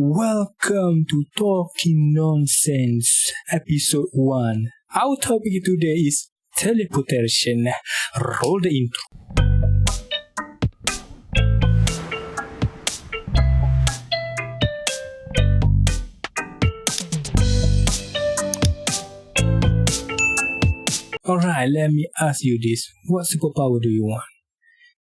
Welcome to Talking Nonsense, episode 1. Our topic today is teleportation. Roll the intro. Alright, let me ask you this. What superpower do you want?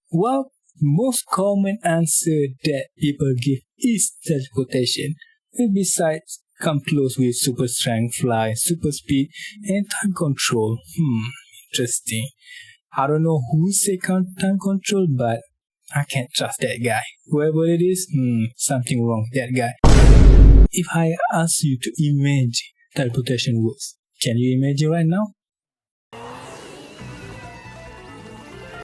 Well, most common answer that people give is teleportation. And besides, come close with super strength, fly, super speed, and time control. Interesting. I don't know who say time control, but I can't trust that guy. Whoever it is, something wrong with that guy. If I ask you to imagine teleportation works, can you imagine right now?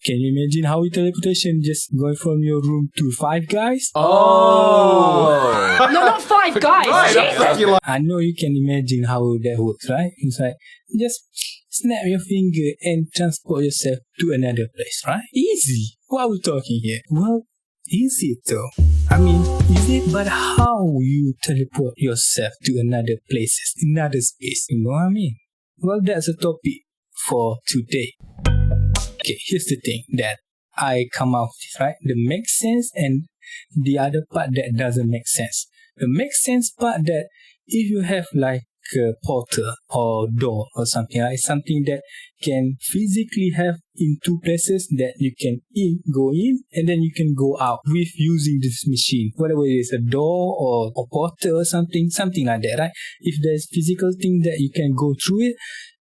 Can you imagine how teleportation just going from your room to Five Guys? Oh! No, not Five Guys. Jesus. I know you can imagine how that works, right? It's like just snap your finger and transport yourself to another place, right? Easy. What are we talking here? Well, easy though. I mean, easy, but how you teleport yourself to another places, another space? You know what I mean? Well, that's a topic for today. Okay, here's the thing that I come out with, right? The makes sense and the other part that doesn't make sense. The makes sense part that if you have like a portal or door or something, right? Something that can physically have in two places that you can go in and then you can go out with using this machine. Whatever it is, a door or a portal or something like that, right? If there's physical thing that you can go through it,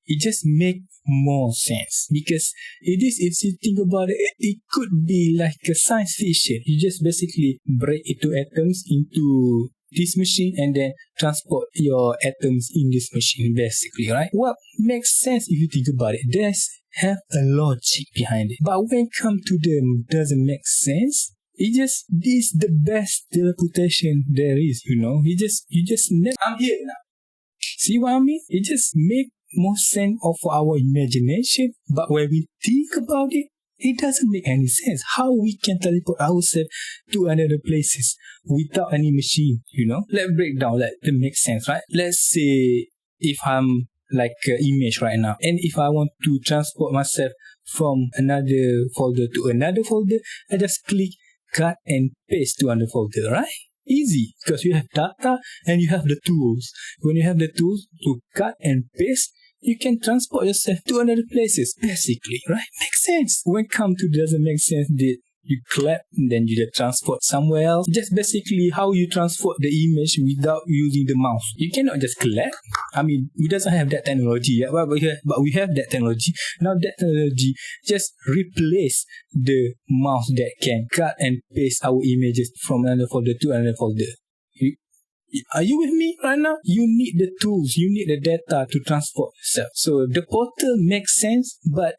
it just makes more sense because it is, if you think about it, it could be like a science fiction. You just basically break into atoms into this machine and then transport your atoms in this machine, basically, right? What makes sense if you think about it. There's have a logic behind it. But when it comes to them, doesn't make sense. It just is the best teleportation there is, you know. You just I'm here now. See what I mean? It just makes more sense of our imagination, but when we think about it, it doesn't make any sense. How we can teleport ourselves to another places without any machine, you know? Let's break down that makes sense, right? Let's say if I'm like an image right now, and if I want to transport myself from another folder to another folder, I just click cut and paste to another folder, right? Easy, because you have data and you have the tools. When you have the tools to cut and paste, you can transport yourself to another places, basically, right? Makes sense. When it comes to doesn't make sense, that you clap and then you just transport somewhere else. Just basically how you transport the image without using the mouse. You cannot just clap. I mean, we doesn't have that technology yet, but we have that technology. Now that technology just replace the mouse that can cut and paste our images from another folder to another folder. Are you with me right now? You need the tools, you need the data to transport yourself. So the portal makes sense, but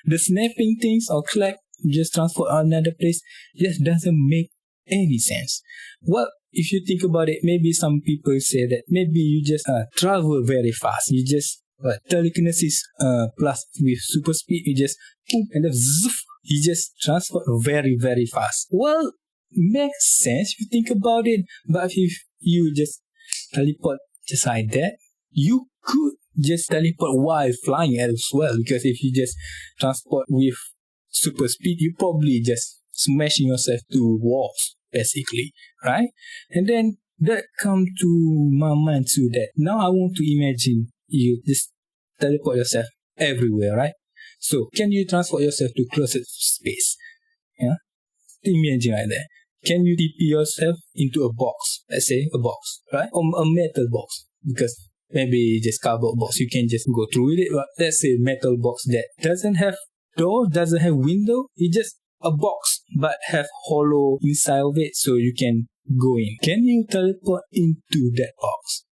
the snapping things or clap, just transport another place, just doesn't make any sense. Well, if you think about it, maybe some people say that maybe you just travel very fast. You just telekinesis plus with super speed, you just boom, and then zoof, you just transport very, very fast. Well, makes sense if you think about it, but if you just teleport just like that, you could just teleport while flying as well, because if you just transport with super speed, you probably just smashing yourself to walls, basically, right? And then that come to my mind too, that now I want to imagine you just teleport yourself everywhere, right? So can you transport yourself to closest space? Yeah, imagine like that. Can you TP yourself into a box? Let's say a box, right? Or a metal box, because maybe just cardboard box, you can just go through with it. But let's say metal box that doesn't have door, doesn't have window. It's just a box, but have hollow inside of it, so you can go in. Can you teleport into that box?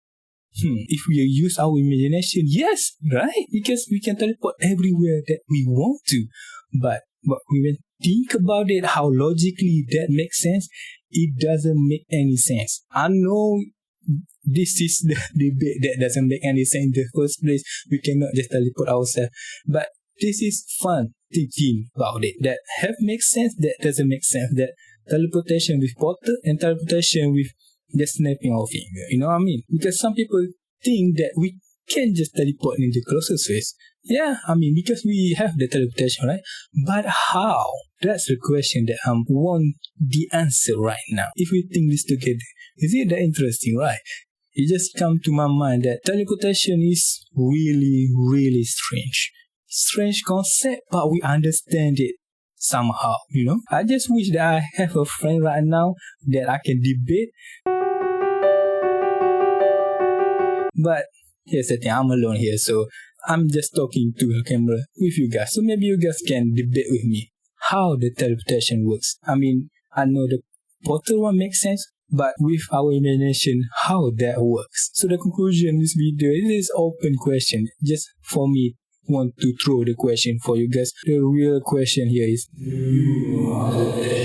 If we use our imagination, yes, right? Because we can teleport everywhere that we want to. But we will think about it, how logically that makes sense, it doesn't make any sense. I know this is the debate that doesn't make any sense in the first place. We cannot just teleport ourselves. But this is fun thinking about it. That have makes sense, that doesn't make sense. That teleportation with portal and teleportation with just snapping our finger. You know what I mean? Because some people think that we can just teleport in the closest space. Yeah, I mean, because we have the teleportation, right? But how? That's the question that I want the answer right now. If we think this together, is it that interesting, right? It just come to my mind that teleportation is really, really strange. Strange concept, but we understand it somehow, you know? I just wish that I have a friend right now that I can debate. But here's the thing, I'm alone here, so I'm just talking to the camera with you guys. So maybe you guys can debate with me how the teleportation works. I mean, I know the portal one makes sense, but with our imagination, how that works. So the conclusion of this video is open question. Just for me, want to throw the question for you guys. The real question here is, do you know how to